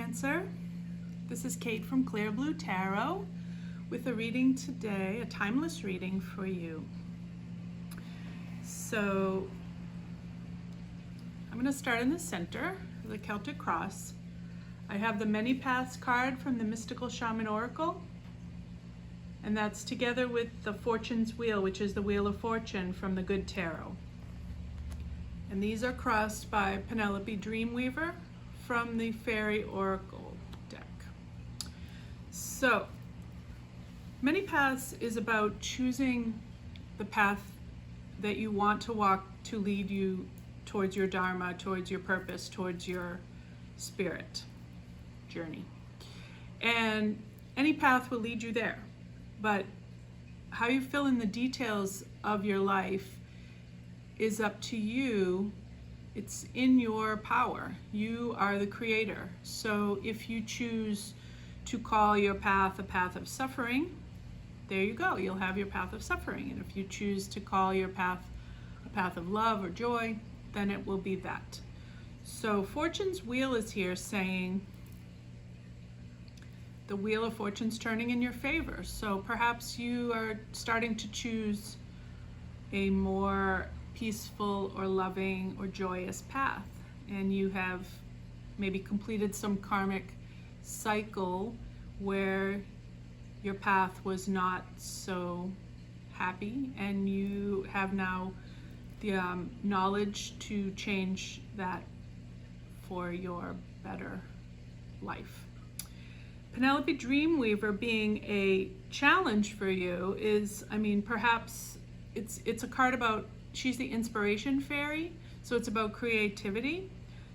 Cancer. This is Kate from Clear Blue Tarot with a reading today, a timeless reading for you. So I'm going to start in the center, the Celtic Cross. I have the Many Paths card from the Mystical Shaman Oracle, and that's together with the Fortune's Wheel, which is the Wheel of Fortune from the Good Tarot. And these are crossed by Penelope Dreamweaver from the Fairy Oracle deck. So, Many Paths is about choosing the path that you want to walk to lead you towards your Dharma, towards your purpose, towards your spirit journey. And any path will lead you there. But how you fill in the details of your life is up to you. It's in your power. You are the creator. So if you choose to call your path a path of suffering, there you go. You'll have your path of suffering. And if you choose to call your path a path of love or joy, then it will be that. So Fortune's Wheel is here saying the Wheel of Fortune's turning in your favor. So perhaps you are starting to choose a more peaceful or loving or joyous path, and you have maybe completed some karmic cycle where your path was not so happy, and you have now the knowledge to change that for your better life. Penelope Dreamweaver being a challenge for you is, perhaps it's a card about, she's the inspiration fairy, so it's about creativity.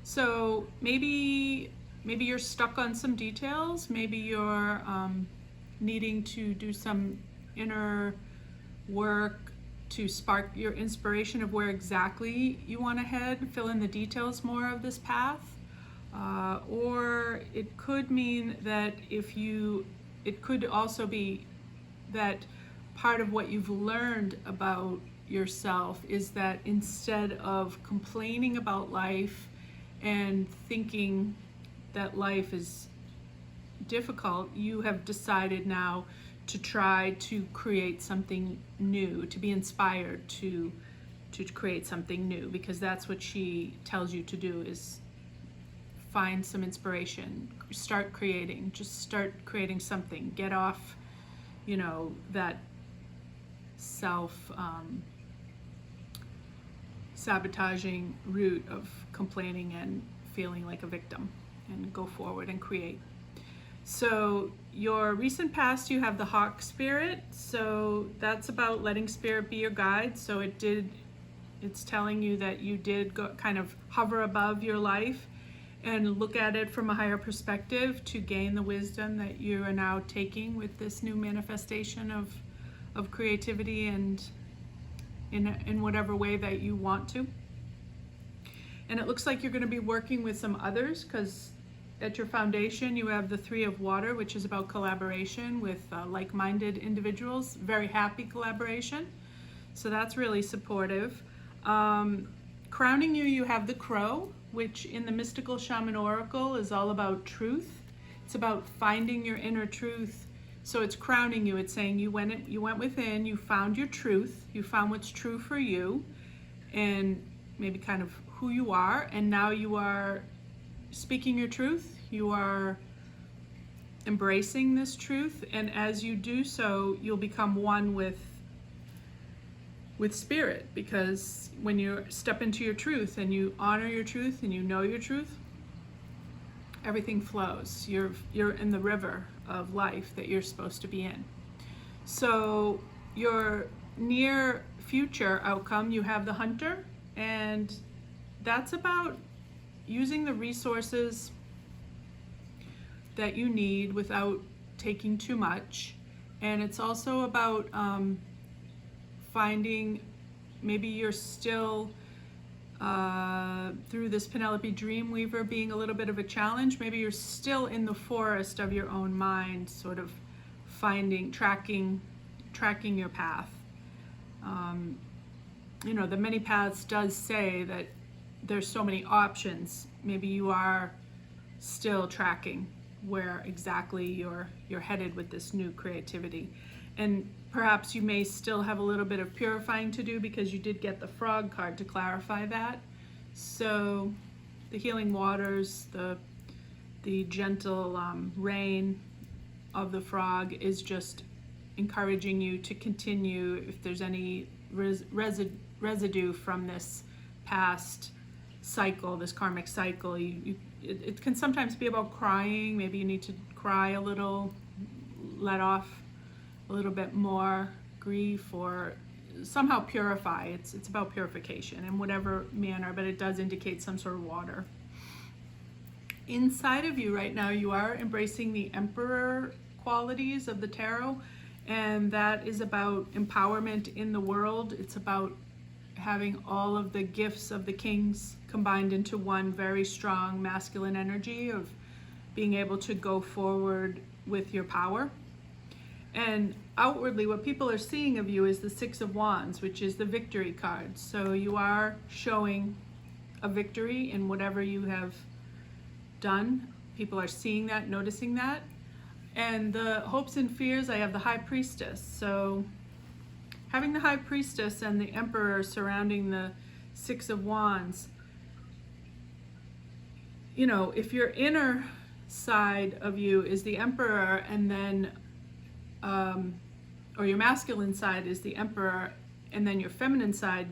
So maybe you're stuck on some details, maybe you're needing to do some inner work to spark your inspiration of where exactly you want to head, fill in the details more of this path. Or it could mean that it could also be that part of what you've learned about yourself is that instead of complaining about life and thinking that life is difficult, you have decided now to try to create something new, to be inspired to create something new, because that's what she tells you to do, is find some inspiration, start creating, just start creating something, get off, that sabotaging route of complaining and feeling like a victim, and go forward and create. So your recent past, you have the Hawk Spirit, so that's about letting Spirit be your guide. So it's telling you that you did go kind of hover above your life and look at it from a higher perspective to gain the wisdom that you are now taking with this new manifestation of creativity and in whatever way that you want to. And it looks like you're going to be working with some others, because at your foundation you have the Three of Water, which is about collaboration with like-minded individuals, very happy collaboration. So that's really supportive. Crowning you, you have the Crow, which in the Mystical Shaman Oracle is all about truth. It's about finding your inner truth. So it's crowning you. It's saying you went within, you found your truth, you found what's true for you, and maybe kind of who you are, and now you are speaking your truth. You are embracing this truth, and as you do so, you'll become one with Spirit, because when you step into your truth and you honor your truth and you know your truth, everything flows. You're in the river of life that you're supposed to be in. So your near future outcome, you have the Hunter, and that's about using the resources that you need without taking too much. And it's also about finding, maybe you're still through this Penelope Dreamweaver being a little bit of a challenge, maybe you're still in the forest of your own mind, sort of tracking your path. The Many Paths does say that there's so many options. Maybe you are still tracking where exactly you're headed with this new creativity. And perhaps you may still have a little bit of purifying to do, because you did get the frog card to clarify that. So the healing waters, the gentle rain of the frog is just encouraging you to continue. If there's any residue from this past cycle, this karmic cycle, it can sometimes be about crying. Maybe you need to cry a little, let off a little bit more grief, or somehow purify. It's about purification in whatever manner, but it does indicate some sort of water. Inside of you right now, you are embracing the Emperor qualities of the tarot, and that is about empowerment in the world. It's about having all of the gifts of the kings combined into one very strong masculine energy of being able to go forward with your power. And outwardly, what people are seeing of you is the Six of Wands, which is the victory card. So you are showing a victory in whatever you have done. People are seeing that, noticing that. And the hopes and fears, I have the High Priestess. So having the High Priestess and the Emperor surrounding the Six of Wands, you know, if your inner side of you is the Emperor, and then or your masculine side is the Emperor, and then your feminine side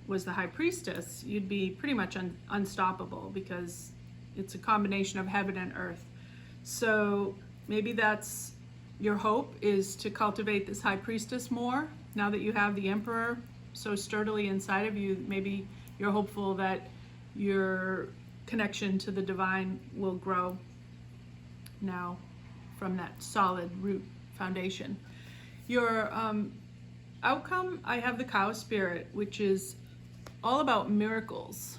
was the High Priestess, you'd be pretty much unstoppable, because it's a combination of heaven and earth. So maybe that's your hope, is to cultivate this High Priestess more. Now that you have the Emperor so sturdily inside of you, maybe you're hopeful that your connection to the divine will grow now from that solid root foundation. Your outcome, I have the Cow Spirit, which is all about miracles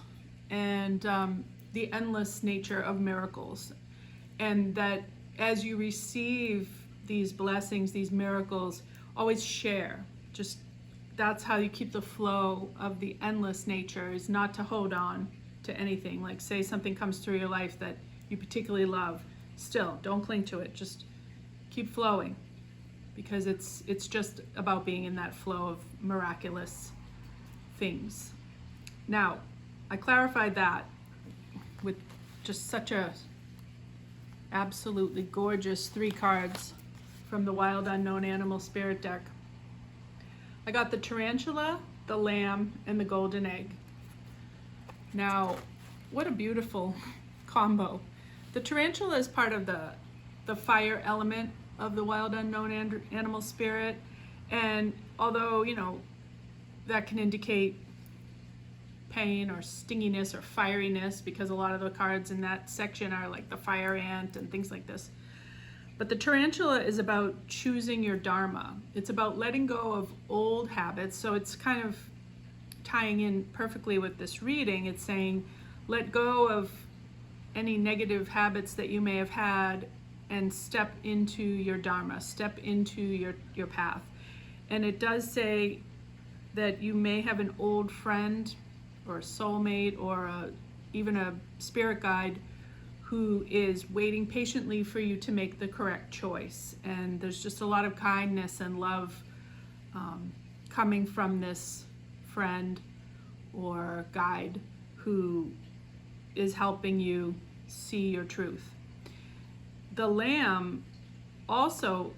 and the endless nature of miracles. And that as you receive these blessings, these miracles, always share. Just that's how you keep the flow of the endless nature, is not to hold on to anything. Like, say something comes through your life that you particularly love, still don't cling to it, just keep flowing, because it's just about being in that flow of miraculous things. Now, I clarified that with just such a absolutely gorgeous 3 cards from the Wild Unknown Animal Spirit deck. I got the Tarantula, the Lamb, and the Golden Egg. Now, what a beautiful combo. The Tarantula is part of the fire element of the Wild Unknown Animal Spirit, and although, you know, that can indicate pain or stinginess or fieriness, because a lot of the cards in that section are like the fire ant and things like this. But the Tarantula is about choosing your dharma. It's about letting go of old habits. So it's kind of tying in perfectly with this reading. It's saying, let go of any negative habits that you may have had and step into your dharma, step into your path. And it does say that you may have an old friend or a soulmate or even a spirit guide who is waiting patiently for you to make the correct choice. And there's just a lot of kindness and love coming from this friend or guide who is helping you see your truth. The Lamb also,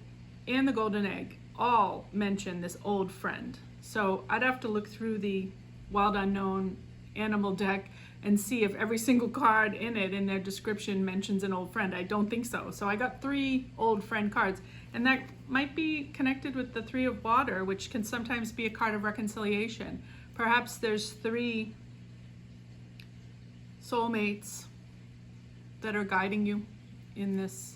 and the Golden Egg, all mention this old friend. So I'd have to look through the Wild Unknown Animal deck and see if every single card in it, in their description, mentions an old friend. I don't think so. So I got 3 old friend cards, and that might be connected with the 3 of Water, which can sometimes be a card of reconciliation. Perhaps there's 3 soulmates that are guiding you in this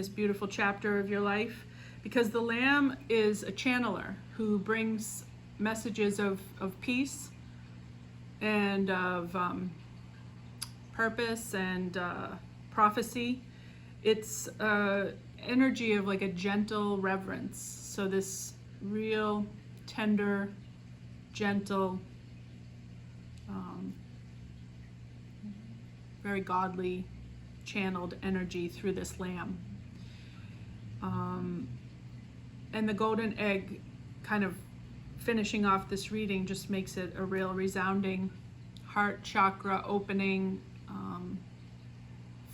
beautiful chapter of your life, because the Lamb is a channeler who brings messages of peace and of purpose and prophecy. It's energy of like a gentle reverence. So this real tender, gentle, very godly channeled energy through this lamb. And the golden egg, kind of finishing off this reading, just makes it a real resounding heart chakra opening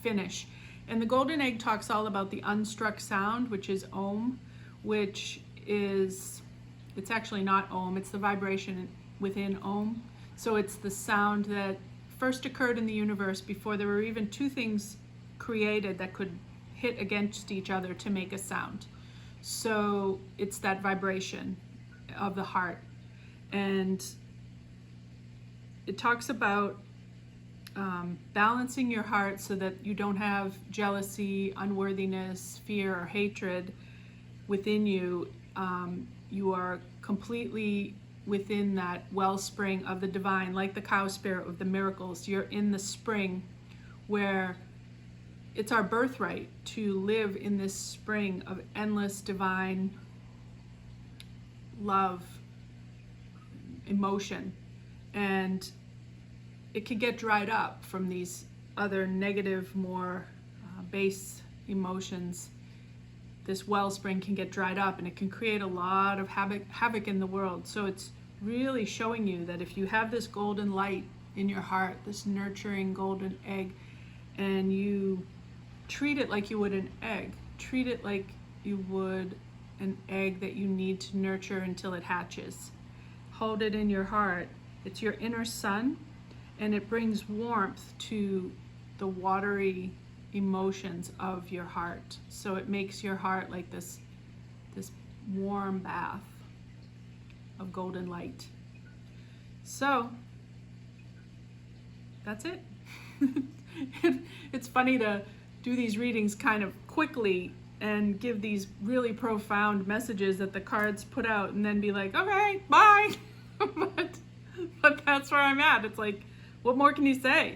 finish. And the golden egg talks all about the unstruck sound, which is Om, which is, it's actually not Om, it's the vibration within Om. So it's the sound that first occurred in the universe before there were even two things created that could hit against each other to make a sound. So it's that vibration of the heart. And it talks about balancing your heart so that you don't have jealousy, unworthiness, fear, or hatred within you. You are completely within that wellspring of the divine, like the cow spirit of the miracles. You're in the spring where it's our birthright to live in this spring of endless divine love, emotion. And it can get dried up from these other negative, more base emotions. This wellspring can get dried up and it can create a lot of havoc in the world. So it's really showing you that if you have this golden light in your heart, this nurturing golden egg, and you treat it like you would an egg, treat it like you would an egg that you need to nurture until it hatches. Hold it in your heart. It's your inner sun, and it brings warmth to the watery emotions of your heart. So it makes your heart like this warm bath of golden light. So that's it. It's funny to do these readings kind of quickly and give these really profound messages that the cards put out and then be like, okay, bye. But that's where I'm at. It's like, what more can you say?